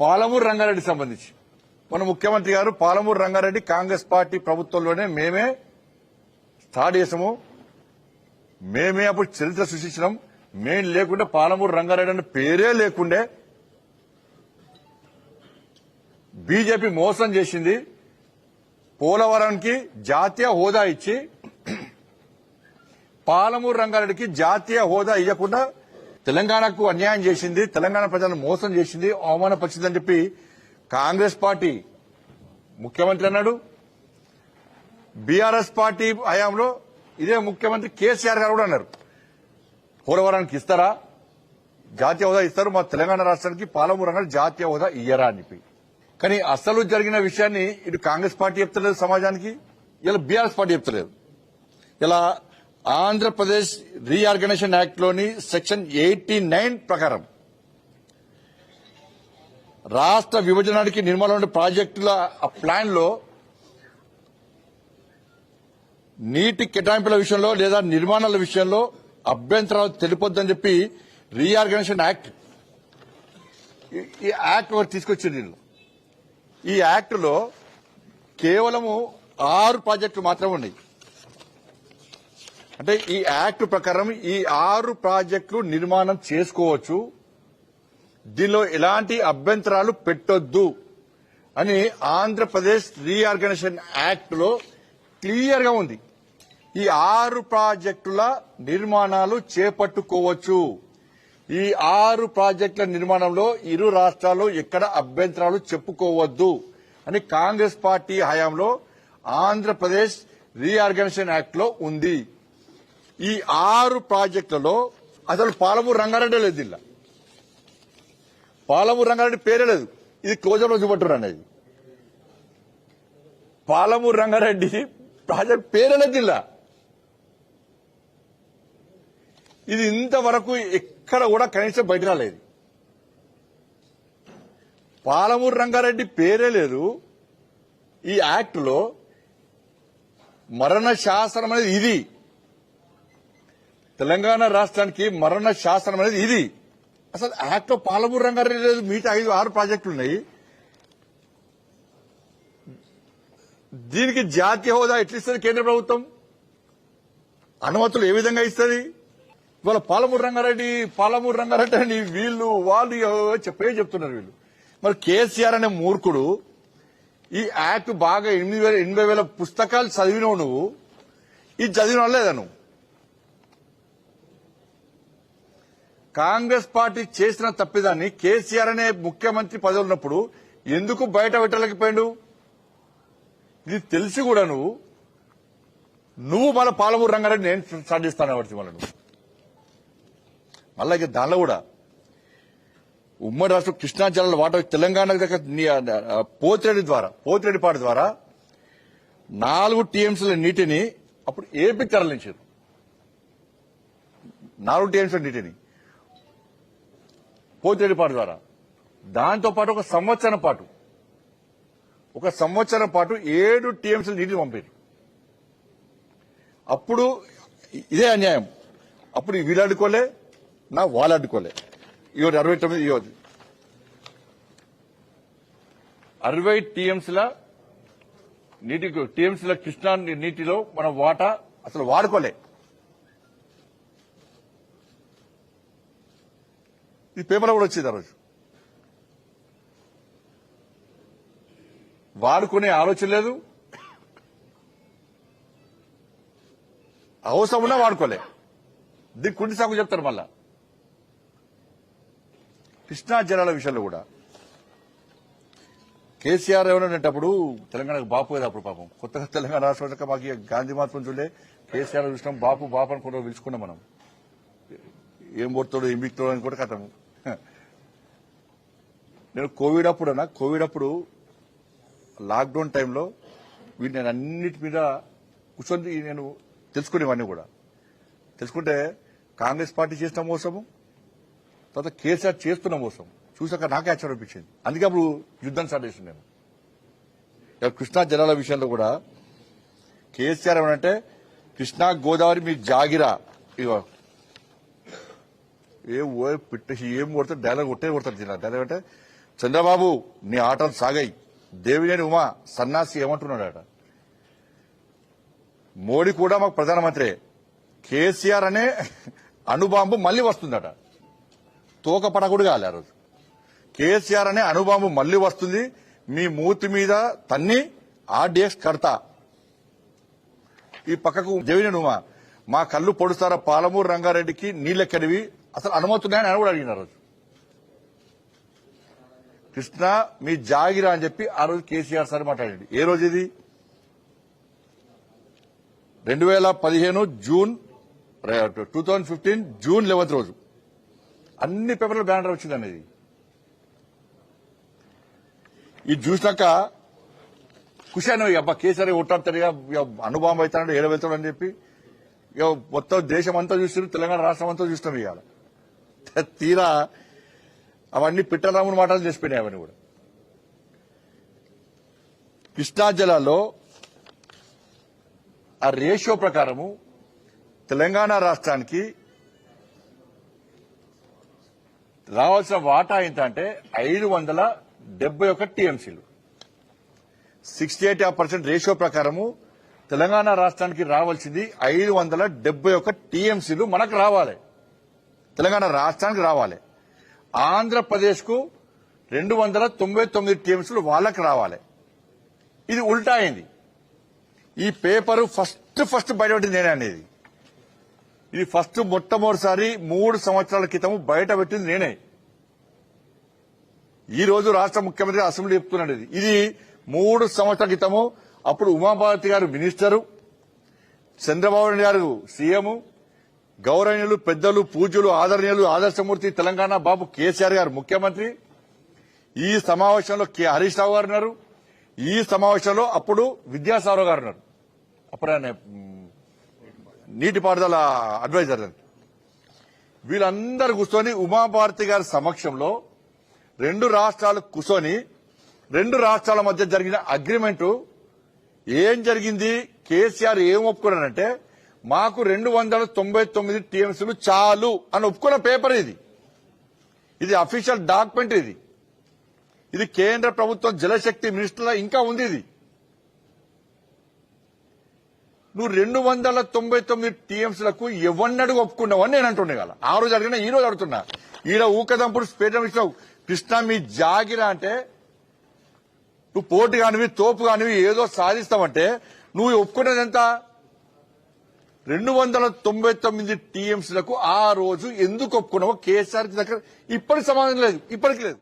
పాలమూరు రంగారెడ్డి సంబంధించి మన ముఖ్యమంత్రి గారు పాలమూరు రంగారెడ్డి కాంగ్రెస్ పార్టీ ప్రభుత్వంలోనే మేమే స్టార్ట్ చేసాము, మేమే అప్పుడు చరిత్ర సృష్టించినాం. మేము లేకుంటే పాలమూరు రంగారెడ్డి అనే పేరే లేకుండే. బీజేపీ మోసం చేసింది. పోలవరానికి జాతీయ హోదా ఇచ్చి పాలమూరు రంగారెడ్డికి జాతీయ హోదా ఇవ్వకుండా తెలంగాణకు అన్యాయం చేసింది, తెలంగాణ ప్రజలను మోసం చేసింది, అవమానపరిచిందని చెప్పి కాంగ్రెస్ పార్టీ ముఖ్యమంత్రి అన్నాడు. బీఆర్ఎస్ పార్టీ హయాంలో ఇదే ముఖ్యమంత్రి కేసీఆర్ గారు కూడా అన్నారు, పోలవరానికి ఇస్తారా, జాతీయ హోదా ఇస్తారు, మా తెలంగాణ రాష్ట్రానికి పాలమూరు రంగారెడ్డి జాతీయ హోదా ఇయ్యరా అని చెప్పి. కానీ అసలు జరిగిన విషయాన్ని ఇటు కాంగ్రెస్ పార్టీ చెప్తలేదు సమాజానికి, ఇలా బీఆర్ఎస్ పార్టీ చెప్తలేదు. ఇలా ఆంధ్రప్రదేశ్ రీఆర్గనైజేషన్ యాక్ట్ లోని సెక్షన్ 89 ప్రకారం రాష్ట్ర విభజనానికి నిర్మాణ ప్రాజెక్టుల ప్లాన్ లో నీటి కేటాయింపుల విషయంలో లేదా నిర్మాణాల విషయంలో అభ్యంతరాలు తెలిపొద్దని చెప్పి రీఆర్గనైజేషన్ యాక్ట్ ఈ యాక్ట్ ఒకటి తీసుకొచ్చింది. ఈ యాక్ట్ లో కేవలము 6 ప్రాజెక్టులు మాత్రమే ఉన్నాయి. అంటే ఈ యాక్ట్ ప్రకారం ఈ 6 ప్రాజెక్టులు నిర్మాణం చేసుకోవచ్చు, దీనిలో ఎలాంటి అభ్యంతరాలు పెట్టొద్దు అని ఆంధ్రప్రదేశ్ రీఆర్గనైజేషన్ యాక్ట్ లో క్లియర్ గా ఉంది. ఈ 6 ప్రాజెక్టుల నిర్మాణాలు చేపట్టుకోవచ్చు. ఈ 6 ప్రాజెక్టుల నిర్మాణంలో ఇరు రాష్ట్రాలు ఎక్కడ అభ్యంతరాలు చెప్పుకోవద్దు అని కాంగ్రెస్ పార్టీ హయాంలో ఆంధ్రప్రదేశ్ రీఆర్గనైజేషన్ యాక్ట్ లో ఉంది. ఈ 6 ప్రాజెక్టులలో అసలు పాలమూరు రంగారెడ్డి లేదు, ఇలా పాలమూరు రంగారెడ్డి పేరే లేదు. ఇది క్లోజర్ లో చూపట్టురు అనేది పాలమూరు రంగారెడ్డి ప్రాజెక్ట్ పేరే లేదు ఇలా. ఇది ఇంతవరకు ఎక్కడ కూడా కనీసం బయట రాలేదు. పాలమూరు రంగారెడ్డి పేరే లేదు. ఈ యాక్ట్ లో మరణ శాసనం అనేది ఇది, తెలంగాణ రాష్ట్రానికి మరణ శాసనం అనేది ఇది. అసలు యాక్ట్ లో పాలమూరు రంగారెడ్డి లేదు, మిగతా 5-6 ప్రాజెక్టులు ఉన్నాయి. దీనికి జాతీయ హోదా ఎట్లా ఇస్తుంది కేంద్ర ప్రభుత్వం? అనుమతులు ఏ విధంగా ఇస్తుంది? ఇవాళ పాలమూరు రంగారెడ్డి అని వీళ్ళు వాళ్ళు చెప్పే చెప్తున్నారు వీళ్ళు. మరి కేసీఆర్ అనే మూర్ఖుడు ఈ యాక్ట్ బాగా 80,000 పుస్తకాలు చదివినవు నువ్వు, ఇది చదివిన లేదా నువ్వు? కాంగ్రెస్ పార్టీ చేసిన తప్పిదాన్ని కేసీఆర్ అనే ముఖ్యమంత్రి పదవి ఉన్నప్పుడు ఎందుకు బయట పెట్టలేకపోయాడు? ఇది తెలిసి కూడా నువ్వు మళ్ళీ పాలమూరు రంగారెడ్డి నేను స్టార్ట్ చేస్తాను కాబట్టి మళ్ళీ నువ్వు మళ్ళా ఇక దానిలో కూడా ఉమ్మడి రాష్ట్రం కృష్ణా జిల్లాలో వాటర్ తెలంగాణ దగ్గర పోతిరెడ్డిపాడు ద్వారా 4 టీఎంసీల నీటిని అప్పుడు ఏపీకి తరలించారు. 4 టీఎంసీల నీటిని పోతిరెడ్డిపాడు ద్వారా. దాంతో పాటు ఒక సంవత్సరం పాటు 7 టీఎంసీల నీటిని పంపారు. అప్పుడు ఇదే అన్యాయం. అప్పుడు వీళ్ళు అడ్డుకోలే, వాళ్ళు అడ్డుకోలే. 60 టీఎంసీల కృష్ణా నీటిలో మన వాటా అసలు వాడుకోలే. ఈ పేపర్ కూడా వచ్చింది ఆ రోజు. వాడుకునే ఆలోచన లేదు, అవసరం ఉన్నా వాడుకోలే. దీనికి కుంటి సాకు చెప్తారు. మళ్ళా కృష్ణా జలాల విషయంలో కూడా కేసీఆర్ ఏమన్నప్పుడు తెలంగాణకు బాపు కదా, అప్పుడు పాపం కొత్తగా తెలంగాణ రాష్ట్రం మాకు గాంధీ మహాత్మ చూడలే, కేసీఆర్ చూసినాం, బాపు అని కూడా పిలుచుకున్నాం మనం. ఏం కొడతాడు ఏం బిక్తాడు అని కూడా కథము. నేను కోవిడ్ అప్పుడు లాక్డౌన్ టైంలో నేను అన్నిటి మీద కూర్చొని నేను తెలుసుకునేవన్నీ కూడా తెలుసుకుంటే కాంగ్రెస్ పార్టీ చేసిన మోసము, తర్వాత కేసీఆర్ చేస్తున్న మోసం చూసాక నాకే ఆశ్చర్యం అనిపించింది. అందుకే అప్పుడు యుద్ధం స్టార్ట్ చేసింది నేను. కృష్ణా జలాల విషయంలో కూడా కేసీఆర్ ఏమంటే కృష్ణా గోదావరి మీ జాగిరా, ఇగో ఏం కొడతారు డైలాగ్ కొడతారు. డైలాగ్ అంటే చంద్రబాబు నీ ఆటలు సాగాయి. దేవినేని ఉమా సన్నాసి ఏమంటున్నాడట, మోడీ కూడా మాకు ప్రధానమంత్రి, కేసీఆర్ అనే అణుబాంబు మళ్లీ వస్తుందట. తోకపడకుడు కాలే ఆ రోజు. కేసీఆర్ అనే అణుబాంబు మళ్లీ వస్తుంది, మీ మూతి మీద తన్ని ఆర్డీఎక్స్ కడతా. ఈ పక్కకు దేవినేని ఉమా మా కళ్ళు పొడుస్తారా పాలమూరు రంగారెడ్డికి నీళ్ళెక్కడివి అసలు అనుమతున్నాయని ఆయన కూడా అడిగిన రోజు. కృష్ణ మీ జాగిరా అని చెప్పి ఆ రోజు కేసీఆర్ సార్ మాట్లాడండి. ఏ రోజు ఇది? 2015 జూన్ 2015 జూన్ 11 రోజు అన్ని పేపర్లు బ్యానర్ వచ్చింది అనేది. ఇది చూసినాక ఖుషాను అబ్బా కేసీఆర్ కొట్టాడుతాడు, అనుభవం అవుతాడు, ఏడ వెళ్తాడు అని చెప్పి ఇక మొత్తం దేశం అంతా చూస్తారు, తెలంగాణ రాష్ట్రం అంతా చూస్తాం. ఇవాళ తీరా అవన్నీ పిట్టరాముని మాటలు చేసిపోయినాయి. అవన్నీ కూడా కృష్ణా జిల్లాలో ఆ రేషియో ప్రకారము తెలంగాణ రాష్ట్రానికి రావాల్సిన వాటా ఎంత అంటే 571 టీఎంసీలు. 68% రేషియో ప్రకారము తెలంగాణ రాష్ట్రానికి రావాల్సింది 571 టీఎంసీలు మనకు రావాలి, తెలంగాణ రాష్ట్రానికి రావాలి. ఆంధ్రప్రదేశ్ కు 299 టీఎంసీలు వాళ్ళకి రావాలి. ఇది ఉల్టా అయింది. ఈ పేపరు ఫస్ట్ బయటపెట్టింది నేనే అనేది. ఇది మొట్టమొదటిసారి 3 సంవత్సరాల క్రితం బయట పెట్టింది నేనే. ఈ రోజు రాష్ట్ర ముఖ్యమంత్రి అసెంబ్లీ చెప్తున్నాడు. ఇది 3 సంవత్సరాల క్రితము అప్పుడు ఉమాభారతి గారు మినిస్టరు, చంద్రబాబు నాయుడు గారు సీఎం, గౌరవనీయులు పెద్దలు పూజ్యులు ఆదరణీయులు ఆదర్శమూర్తి తెలంగాణ బాబు కేసీఆర్ గారు ముఖ్యమంత్రి. ఈ సమావేశంలో హరీష్ రావు గారు ఉన్నారు. ఈ సమావేశంలో అప్పుడు విద్యాసాగర్ గారు ఉన్నారు. అప్పుడు ఆయన నీటిపారుదల అడ్వైజర్. వీళ్ళందరూ కూర్చొని ఉమాభారతి గారి సమక్షంలో 2 రాష్ట్రాలు కూర్చొని 2 రాష్ట్రాల మధ్య జరిగిన అగ్రిమెంటు ఏం జరిగింది, కేసీఆర్ ఏం ఒప్పుకున్నారంటే మాకు 299 టీఎంసీలు చాలు అని ఒప్పుకున్న పేపర్ ఇది. ఇది అఫీషియల్ డాక్యుమెంట్. ఇది కేంద్ర ప్రభుత్వం జలశక్తి మినిస్టర్లో ఇంకా ఉంది. ఇది నువ్వు 299 టీఎంసీలకు ఎవరినడుగు ఒప్పుకున్నావు అని నేను అంటుండే కదా. ఆ రోజు అడిగినా ఈ రోజు అడుగుతున్నా. ఈడ ఊకదంపుడు స్పేటం ఇచ్చినావు. కృష్ణ మీ జాగిరా అంటే నువ్వు పోటు కానివి తోపు కానివి ఏదో సాధిస్తావంటే నువ్వు ఒప్పుకునేది ఎంత? 299 టీఎంసీలకు ఆ రోజు ఎందుకు ఒప్పుకున్నావో కేసీఆర్ దగ్గర ఇప్పటికి సమాధానం లేదు, ఇప్పటికీ లేదు.